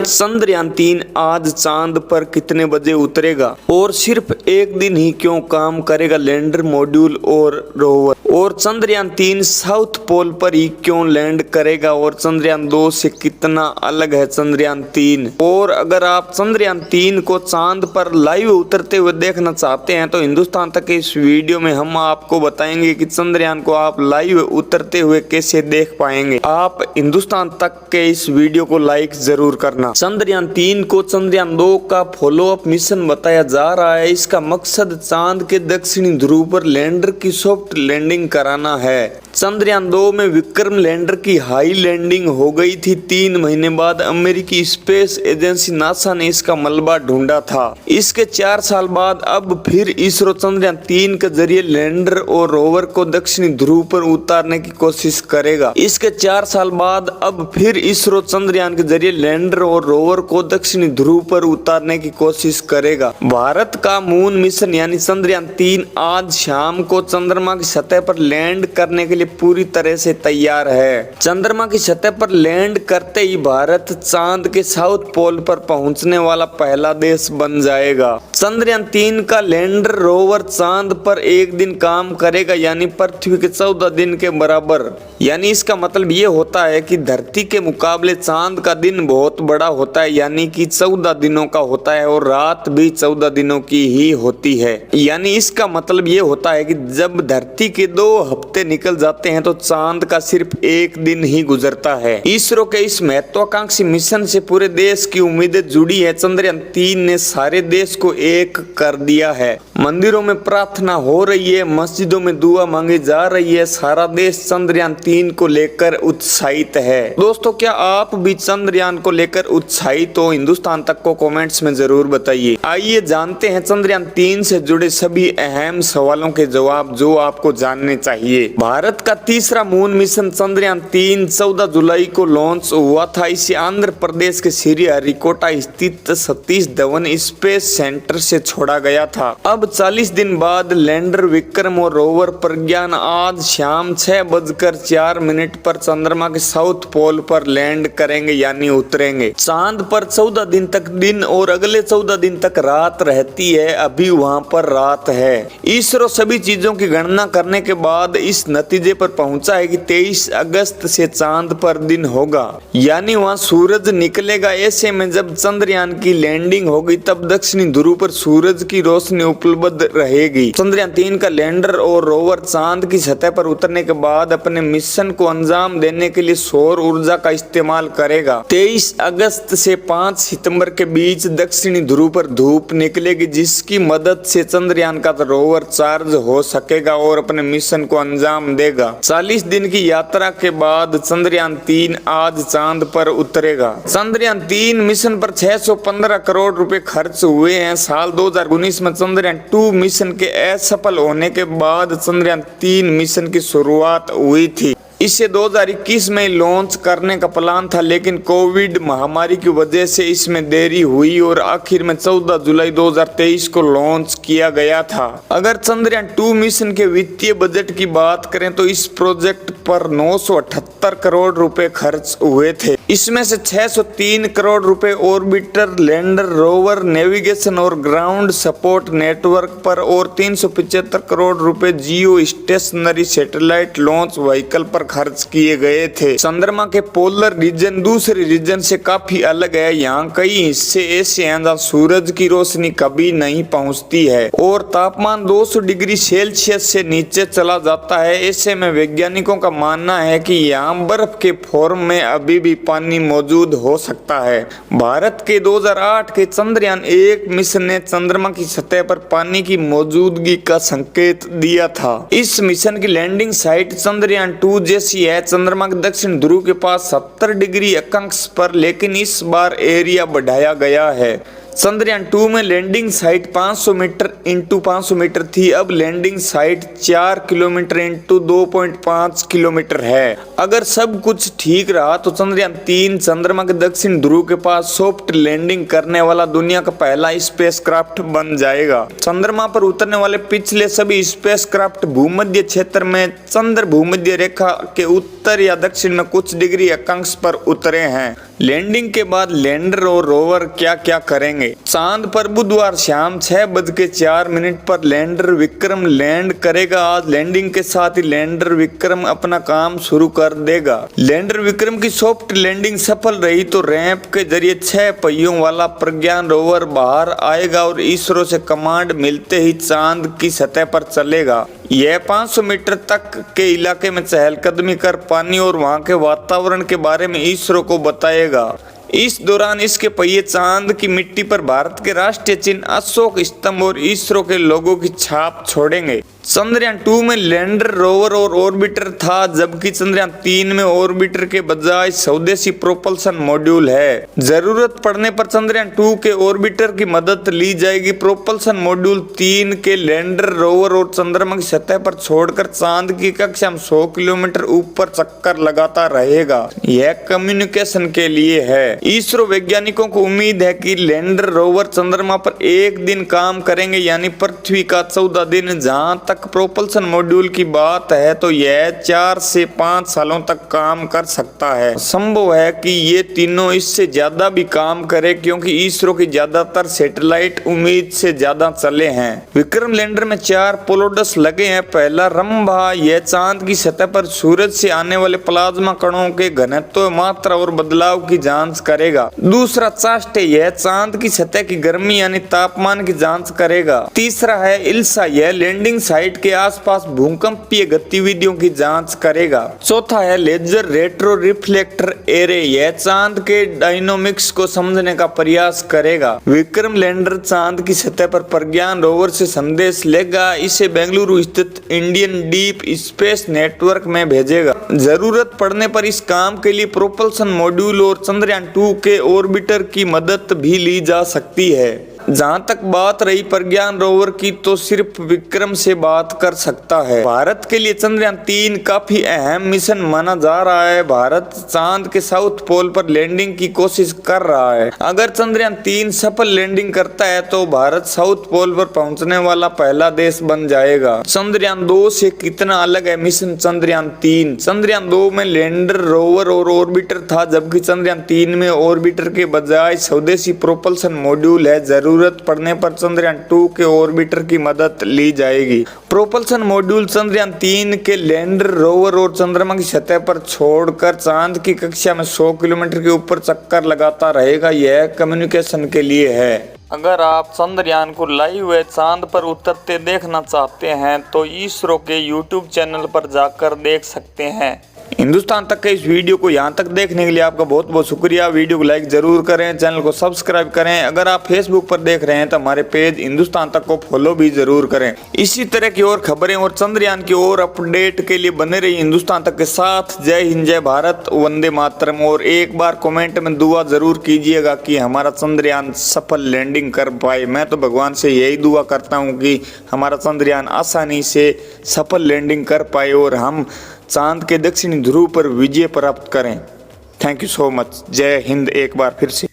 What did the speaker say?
चंद्रयान-3 आज चांद पर कितने बजे उतरेगा और सिर्फ एक दिन ही क्यों काम करेगा लैंडर मॉड्यूल और रोवर, और चंद्रयान-3 साउथ पोल पर ही क्यों लैंड करेगा और चंद्रयान-2 से कितना अलग है चंद्रयान-3। और अगर आप चंद्रयान-3 को चांद पर लाइव उतरते हुए देखना चाहते हैं तो हिंदुस्तान तक के इस वीडियो में हम आपको बताएंगे कि चंद्रयान को आप लाइव उतरते हुए कैसे देख पाएंगे। आप हिंदुस्तान तक के इस वीडियो को लाइक जरूर करना। चंद्रयान-3 को चंद्रयान-2 का फॉलोअप मिशन बताया जा रहा है। इसका मकसद चांद के दक्षिणी ध्रुव पर लैंडर की सॉफ्ट लैंडिंग कराना है। चंद्रयान-2 में विक्रम लैंडर की हाई लैंडिंग हो गई थी। 3 महीने बाद अमेरिकी स्पेस एजेंसी नासा ने इसका मलबा ढूंढा था। इसके 4 साल बाद अब फिर इसरो चंद्रयान-3 के जरिए लैंडर और रोवर को दक्षिणी ध्रुव पर उतारने की कोशिश करेगा। इसके 4 साल बाद अब फिर इसरो चंद्रयान के जरिए लैंडर और रोवर को दक्षिणी ध्रुव पर उतारने की कोशिश करेगा। भारत का मून मिशन यानी चंद्रयान-3 आज शाम को चंद्रमा की सतह पर लैंड करने के लिए पूरी तरह से तैयार है। चंद्रमा की सतह पर लैंड करते ही भारत चांद के साउथ पोल पर पहुंचने वाला पहला देश बन जाएगा। चंद्रयान-3 का लैंडर रोवर चांद पर एक दिन काम करेगा यानी पृथ्वी के 14 दिन के बराबर। यानी इसका मतलब ये होता है कि धरती के मुकाबले चांद का दिन बहुत बड़ा होता है, यानी कि 14 दिनों का होता है और रात भी 14 दिनों की ही होती है। यानी इसका मतलब ये होता है कि जब धरती के 2 हफ्ते निकल जाते हैं तो चांद का सिर्फ एक दिन ही गुजरता है। इसरो के इस महत्वाकांक्षी मिशन से पूरे देश की उम्मीदें जुड़ी है। चंद्रयान-3 ने सारे देश को एक कर दिया है। मंदिरों में प्रार्थना हो रही है, मस्जिदों में दुआ मांगी जा रही है। सारा देश चंद्रयान-3 को लेकर उत्साहित है। दोस्तों, क्या आप भी चंद्रयान को लेकर उत्साहित हो? हिंदुस्तान तक को कमेंट्स में जरूर बताइए। आइए जानते हैं चंद्रयान-3 से जुड़े सभी अहम सवालों के जवाब जो आपको जानने चाहिए। भारत का तीसरा मून मिशन चंद्रयान-3 14 जुलाई को लॉन्च हुआ था। इसे आंध्र प्रदेश के श्रीहरिकोटा स्थित सतीश धवन स्पेस सेंटर से छोड़ा गया था। अब 40 दिन बाद लैंडर विक्रम और रोवर प्रज्ञान आज शाम 6:04 पर चंद्रमा के साउथ पोल पर लैंड करेंगे यानी उतरेंगे। चांद पर 14 दिन तक दिन और अगले 14 दिन तक रात रहती है। अभी वहां पर रात है। इसरो सभी चीजों की गणना करने के बाद इस नतीजे पर पहुंचा है कि 23 अगस्त से चांद पर दिन होगा, यानी वहां सूरज निकलेगा। ऐसे में जब चंद्रयान की लैंडिंग होगी तब दक्षिणी ध्रुव पर सूरज की रोशनी उपलब्ध रहेगी। चंद्रयान-3 का लैंडर और रोवर चांद की सतह पर उतरने के बाद अपने मिशन को अंजाम देने के लिए सौर ऊर्जा का इस्तेमाल करेगा। 23 अगस्त से 5 सितंबर के बीच दक्षिणी ध्रुव पर धूप निकलेगी, जिसकी मदद से चंद्रयान का रोवर चार्ज हो सकेगा और अपने मिशन को अंजाम देगा। 40 दिन की यात्रा के बाद चंद्रयान-3 आज चांद पर उतरेगा। चंद्रयान-3 मिशन पर 615 करोड़ रुपए खर्च हुए हैं। साल 2019 में चंद्रयान-2 मिशन के असफल होने के बाद चंद्रयान-3 मिशन की शुरुआत हुई थी। इसे 2021 में लॉन्च करने का प्लान था, लेकिन कोविड महामारी की वजह से इसमें देरी हुई और आखिर में 14 जुलाई 2023 को लॉन्च किया गया था। अगर चंद्रयान-2 मिशन के वित्तीय बजट की बात करें तो इस प्रोजेक्ट पर 978 करोड़ रुपए खर्च हुए थे। इसमें से 603 करोड़ रुपए ऑर्बिटर, लैंडर, रोवर, नेविगेशन और ग्राउंड सपोर्ट नेटवर्क पर और 375 करोड़ रुपए जियो स्टेशनरी सैटेलाइट लॉन्च व्हीकल पर खर्च किए गए थे। चंद्रमा के पोलर रीजन दूसरे रीजन से काफी अलग है। यहाँ कई हिस्से ऐसे हैं जहाँ सूरज की रोशनी कभी नहीं पहुँचती है और तापमान 200 डिग्री सेल्सियस से नीचे चला जाता है। ऐसे में वैज्ञानिकों का मानना है कि यहाँ बर्फ के फॉर्म में अभी भी पानी मौजूद हो सकता है। भारत के 2008 के चंद्रयान-1 मिशन ने चंद्रमा की सतह पर पानी की मौजूदगी का संकेत दिया था। इस मिशन की लैंडिंग साइट चंद्रयान-2 जैसी है, चंद्रमा के दक्षिण ध्रुव के पास 70 डिग्री अक्षांश पर, लेकिन इस बार एरिया बढ़ाया गया है। चंद्रयान-2 में landing site 500 metre into 500 metre थी। अब landing site 4 kilometre into 2.5 kilometre है। अगर सब कुछ ठीक रहा तो चंद्रयान-3 चंद्रमा के दक्षिण ध्रुव के पास सॉफ्ट लैंडिंग करने वाला दुनिया का पहला स्पेसक्राफ्ट बन जाएगा। चंद्रमा पर उतरने वाले पिछले सभी स्पेसक्राफ्ट भूमध्य क्षेत्र में चंद्र भूमध्य रेखा के उत्तर या दक्षिण में कुछ डिग्री अक्षांश पर उतरे हैं, लैंडिंग के बाद लैंडर और रोवर क्या क्या करेंगे। चांद पर बुधवार शाम 6:04 पर लैंडर विक्रम लैंड करेगा। आज लैंडिंग के साथ ही लैंडर विक्रम अपना काम शुरू कर देगा। लैंडर विक्रम की सॉफ्ट लैंडिंग सफल रही तो रैंप के जरिए 6 पहियों वाला प्रज्ञान रोवर बाहर आएगा और इसरो से कमांड मिलते ही चांद की सतह पर चलेगा। यह 500 मीटर तक के इलाके में चहलकदमी कर पानी और वहां के वातावरण के बारे में इसरो को बताएगा। इस दौरान इसके पहिए चांद की मिट्टी पर भारत के राष्ट्रीय चिन्ह अशोक स्तंभ और इसरो के लोगों की छाप छोड़ेंगे। चंद्रयान 2 में लैंडर रोवर और ऑर्बिटर था, जबकि चंद्रयान 3 में ऑर्बिटर के बजाय स्वदेशी प्रोपल्सन मॉड्यूल है। जरूरत पड़ने पर चंद्रयान 2 के ऑर्बिटर की मदद ली जाएगी। प्रोपल्सन मॉड्यूल 3 के लैंडर रोवर और चंद्रमा की सतह पर छोड़कर चांद की कक्षा में 100 किलोमीटर ऊपर चक्कर लगाता रहेगा। यह कम्युनिकेशन के लिए है। इसरो वैज्ञानिकों को उम्मीद है कि लैंडर रोवर चंद्रमा पर एक दिन काम करेंगे, यानी पृथ्वी का 14 दिन। जहां तक प्रोपल्सन मॉड्यूल की बात है तो यह 4 से 5 सालों तक काम कर सकता है। संभव है कि ये तीनों इससे ज्यादा भी काम करे, क्योंकि इसरो की ज्यादातर सैटेलाइट उम्मीद से ज्यादा चले हैं। विक्रम लैंडर में 4 पोलोडस लगे हैं। पहला रंभा, यह चांद की सतह पर सूरज से आने वाले प्लाज्मा कणों के घनत्व, मात्रा और बदलाव की जांच करेगा। दूसरा चास्ट, यह चांद की सतह की गर्मी यानी तापमान की जांच करेगा। तीसरा है इल्सा, यह लैंडिंग साइट के आसपास भूकंपीय गतिविधियों की जांच करेगा। चौथा है लेजर रेट्रो रिफ्लेक्टर एरे, यह चांद के डायनामिक्स को समझने का प्रयास करेगा। विक्रम लैंडर चांद की सतह पर प्रज्ञान रोवर से संदेश लेगा। इसे बेंगलुरु स्थित इंडियन डीप स्पेस नेटवर्क में भेजेगा। जरूरत पड़ने पर इस काम के लिए प्रोपल्सन मॉड्यूल और चंद्रयान 2 के ऑर्बिटर की मदद भी ली जा सकती है। जहां तक बात रही प्रज्ञान रोवर की, तो सिर्फ विक्रम से बात कर सकता है। भारत के लिए चंद्रयान 3 काफी अहम मिशन माना जा रहा है। भारत चांद के साउथ पोल पर लैंडिंग की कोशिश कर रहा है। अगर चंद्रयान 3 सफल लैंडिंग करता है तो भारत साउथ पोल पर पहुंचने वाला पहला देश बन जाएगा। चंद्रयान 2 से कितना अलग है मिशन चंद्रयान 3? चंद्रयान 2 में लैंडर रोवर और ऑर्बिटर था, जबकि चंद्रयान 3 में ऑर्बिटर के बजाय स्वदेशी प्रोपल्सन मॉड्यूल है। जरूरत पड़ने पर चंद्रयान 2 के ऑर्बिटर की मदद ली जाएगी। प्रोपल्सन मॉड्यूल चंद्रयान 3 के लैंडर रोवर और चंद्रमा की सतह पर छोड़कर चांद की कक्षा में 100 किलोमीटर के ऊपर चक्कर लगाता रहेगा। यह कम्युनिकेशन के लिए है। अगर आप चंद्रयान को लाइव चांद पर उतरते देखना चाहते हैं तो इसरो के YouTube चैनल पर जाकर देख सकते हैं। हिंदुस्तान तक के इस वीडियो को यहाँ तक देखने के लिए आपका बहुत बहुत शुक्रिया। वीडियो को लाइक जरूर करें, चैनल को सब्सक्राइब करें। अगर आप फेसबुक पर देख रहे हैं तो हमारे पेज हिंदुस्तान तक को फॉलो भी जरूर करें। इसी तरह की और खबरें और चंद्रयान की और अपडेट के लिए बने रहिए हिंदुस्तान तक के साथ। जय हिंद, जय भारत, वंदे मातरम। और एक बार कमेंट में दुआ जरूर कीजिएगा कि हमारा चंद्रयान सफल लैंडिंग कर पाए। मैं तो भगवान से यही दुआ करता हूँ कि हमारा चंद्रयान आसानी से सफल लैंडिंग कर पाए और हम चांद के दक्षिणी ध्रुव पर विजय प्राप्त करें। Thank you so much. जय हिंद एक बार फिर से।